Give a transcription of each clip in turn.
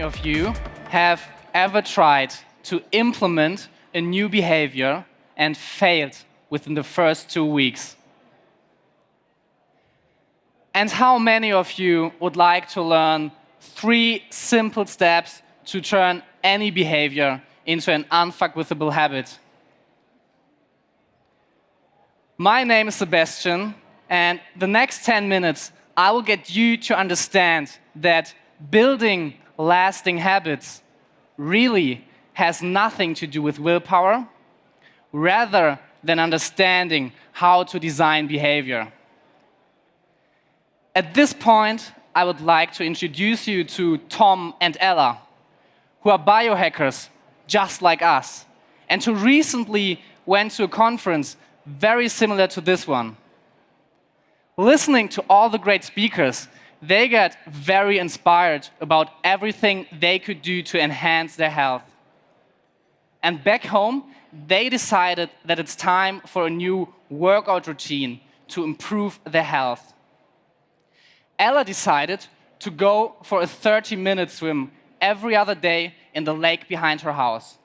of you have ever tried to implement a new behavior and failed within the first 2 weeks? And how many of you would like to learn 3 simple steps to turn any behavior into an unfuckwithable habit? My name is Sebastian, and the next 10 minutes I will get you to understand that building lasting habits really has nothing to do with willpower, rather than understanding how to design behavior. At this point, I would like to introduce you to Tom and Ella, who are biohackers just like us, and who recently went to a conference very similar to this one. Listening to all the great speakers, they got very inspired about everything they could do to enhance their health. And back home, they decided that it's time for a new workout routine to improve their health. Ella decided to go for a 30-minute swim every other day in the lake behind her house.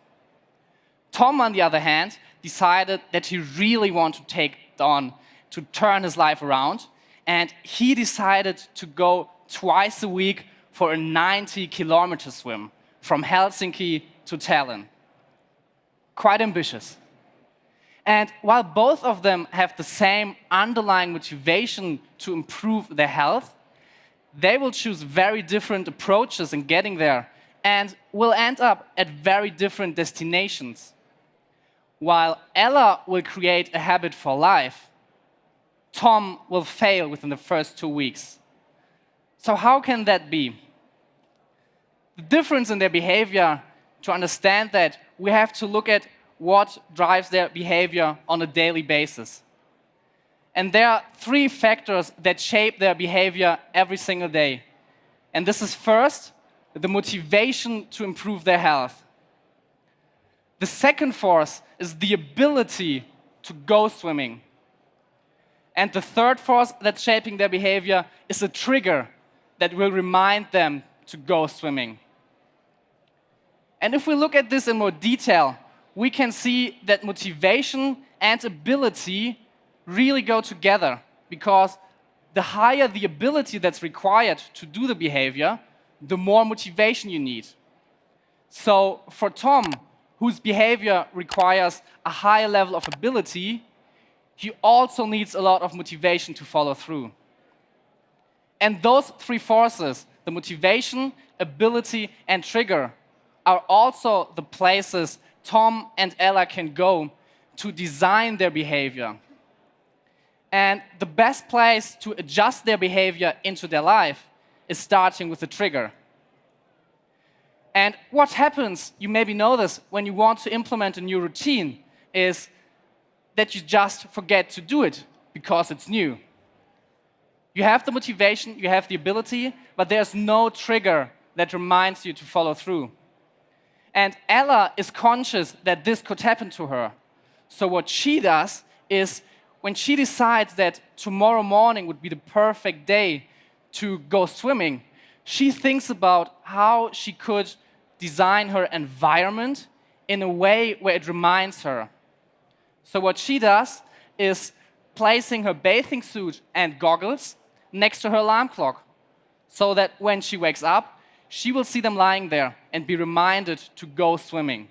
Tom, on the other hand, decided that he really wanted to take it on to turn his life around, and he decided to go twice a week for a 90-kilometer swim from Helsinki to Tallinn. Quite ambitious. And while both of them have the same underlying motivation to improve their health, they will choose very different approaches in getting there and will end up at very different destinations. While Ella will create a habit for life, Tom will fail within the first 2 weeks. So how can that be? The difference in their behavior, to understand that, we have to look at what drives their behavior on a daily basis. And there are 3 factors that shape their behavior every single day. And this is first, the motivation to improve their health. The second force is the ability to go swimming. And the third force that's shaping their behavior is a trigger that will remind them to go swimming. And if we look at this in more detail, we can see that motivation and ability really go together, because the higher the ability that's required to do the behavior, the more motivation you need. So for Tom, whose behavior requires a higher level of ability, he also needs a lot of motivation to follow through. And those 3 forces, the motivation, ability, and trigger, are also the places Tom and Ella can go to design their behavior. And the best place to adjust their behavior into their life is starting with the trigger. And what happens, you maybe know this, when you want to implement a new routine, is that you just forget to do it because it's new. You have the motivation, you have the ability, but there's no trigger that reminds you to follow through. And Ella is conscious that this could happen to her. So what she does is, when she decides that tomorrow morning would be the perfect day to go swimming, she thinks about how she could design her environment in a way where it reminds her. So what she does is placing her bathing suit and goggles next to her alarm clock, so that when she wakes up, she will see them lying there and be reminded to go swimming.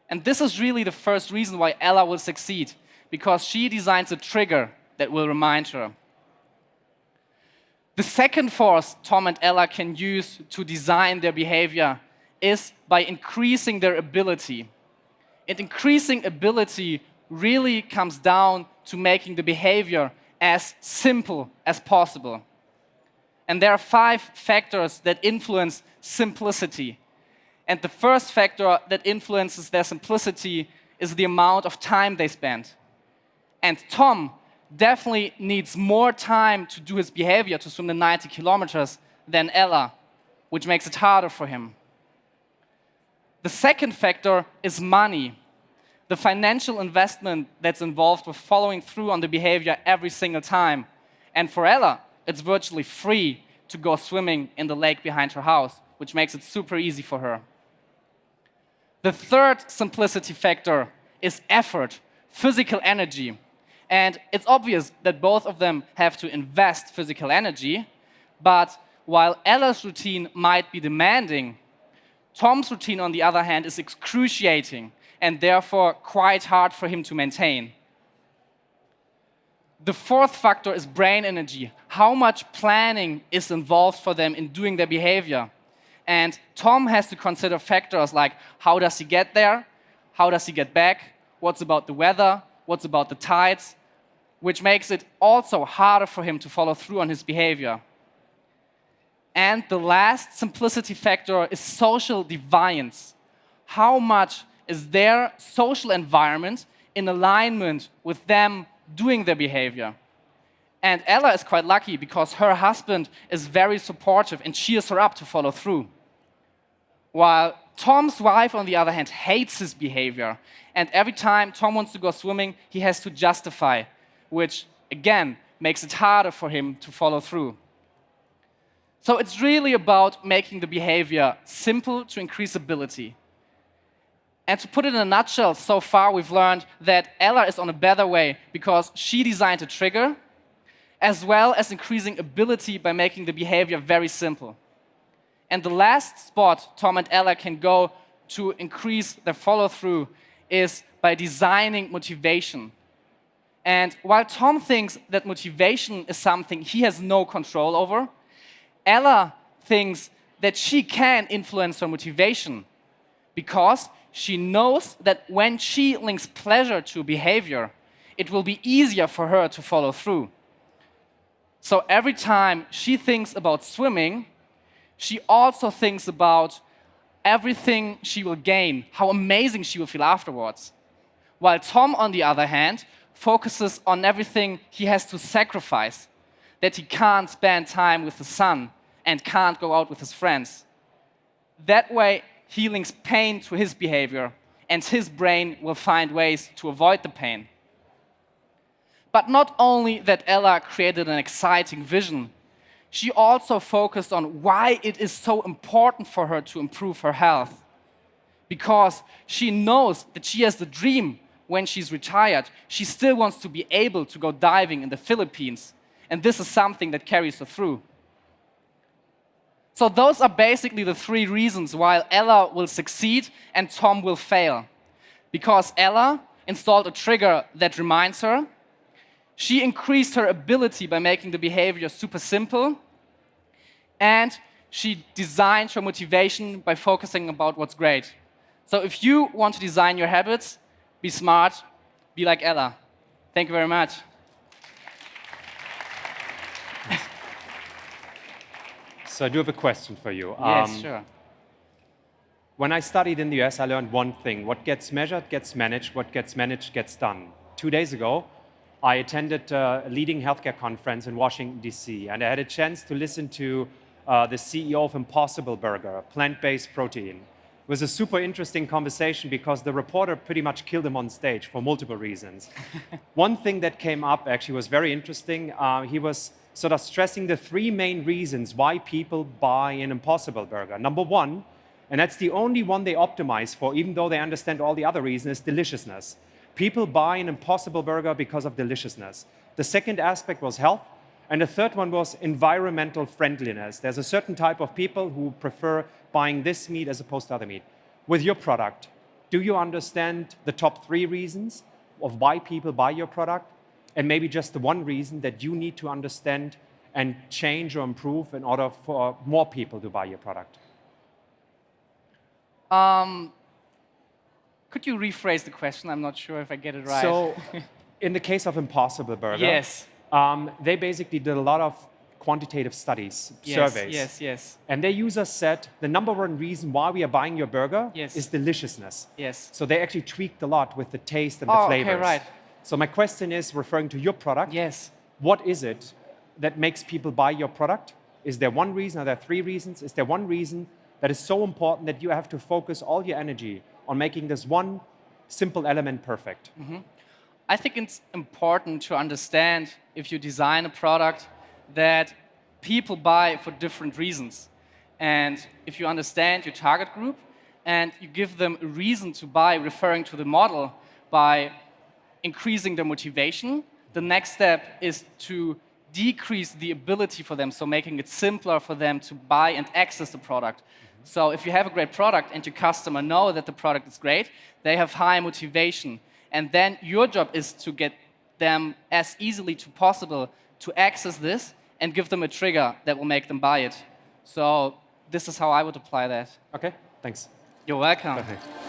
And this is really the first reason why Ella will succeed, because she designs a trigger that will remind her. The second force Tom and Ella can use to design their behavior is by increasing their ability. And increasing ability really comes down to making the behavior as simple as possible. And there are 5 factors that influence simplicity. And the first factor that influences their simplicity is the amount of time they spend. And Tom definitely needs more time to do his behavior, to swim the 90 kilometers, than Ella, which makes it harder for him. The second factor is money. The financial investment that's involved with following through on the behavior every single time. And for Ella, it's virtually free to go swimming in the lake behind her house which makes it super easy for her. The third simplicity factor is effort, physical energy. And it's obvious that both of them have to invest physical energy, but while Ella's routine might be demanding, Tom's routine, on the other hand, is excruciating and therefore quite hard for him to maintain. The fourth factor is brain energy. How much planning is involved for them in doing their behavior? And Tom has to consider factors like how does he get there? How does he get back? What's about the weather? What's about the tides? Which makes it also harder for him to follow through on his behavior. And the last simplicity factor is social deviance. How much is their social environment in alignment with them doing their behavior? And Ella is quite lucky because her husband is very supportive and cheers her up to follow through. While Tom's wife, on the other hand, hates his behavior. And every time Tom wants to go swimming, he has to justify, which, again, makes it harder for him to follow through. So it's really about making the behavior simple to increase ability. And to put it in a nutshell, so far we've learned that Ella is on a better way because she designed a trigger, as well as increasing ability by making the behavior very simple. And the last spot Tom and Ella can go to increase their follow-through is by designing motivation. And while Tom thinks that motivation is something he has no control over, Ella thinks that she can influence her motivation because she knows that when she links pleasure to behavior, it will be easier for her to follow through. So every time she thinks about swimming, she also thinks about everything she will gain, how amazing she will feel afterwards. While Tom, on the other hand, focuses on everything he has to sacrifice, that he can't spend time with his son and can't go out with his friends. That way, he links pain to his behavior, and his brain will find ways to avoid the pain. But not only that Ella created an exciting vision, she also focused on why it is so important for her to improve her health. Because she knows that she has the dream when she's retired. She still wants to be able to go diving in the Philippines. And this is something that carries her through. So those are basically the three reasons why Ella will succeed and Tom will fail. Because Ella installed a trigger that reminds her. She increased her ability by making the behavior super simple. And she designed her motivation by focusing about what's great. So if you want to design your habits, be smart, be like Ella. Thank you very much. So I do have a question for you. Yes, sure. When I studied in the US, I learned one thing. What gets measured gets managed. What gets managed gets done. 2 days ago, I attended a leading healthcare conference in Washington, D.C., and I had a chance to listen to the CEO of Impossible Burger, a plant-based protein. It was a super interesting conversation because the reporter pretty much killed him on stage for multiple reasons. One thing that came up actually was very interesting. He was sort of stressing the three main reasons why people buy an Impossible Burger. Number one, and that's the only one they optimize for, even though they understand all the other reasons, is deliciousness. People buy an Impossible Burger because of deliciousness. The second aspect was health, and the third one was environmental friendliness. There's a certain type of people who prefer buying this meat as opposed to other meat. With your product, do you understand the top three reasons of why people buy your product? And maybe just the one reason that you need to understand and change or improve in order for more people to buy your product? Could you rephrase the question? I'm not sure if I get it right. So, in the case of Impossible Burger, yes. They basically did a lot of quantitative studies, Yes, surveys. yes. And their users said the number one reason why we are buying your burger Yes. is deliciousness. Yes. So they actually tweaked a lot with the taste and the flavors. Okay, right. So my question is, referring to your product, Yes. what is it that makes people buy your product? Is there one reason? Are there three reasons? Is there one reason that is so important that you have to focus all your energy on making this one simple element perfect? Mm-hmm. I think it's important to understand, if you design a product, that people buy for different reasons. And if you understand your target group and you give them a reason to buy, referring to the model by increasing their motivation, the next step is to decrease the ability for them, so making it simpler for them to buy and access the product. So if you have a great product and your customer know that the product is great, they have high motivation. And then your job is to get them as easily to possible to access this and give them a trigger that will make them buy it. So this is how I would apply that. Okay, thanks. You're welcome. Perfect.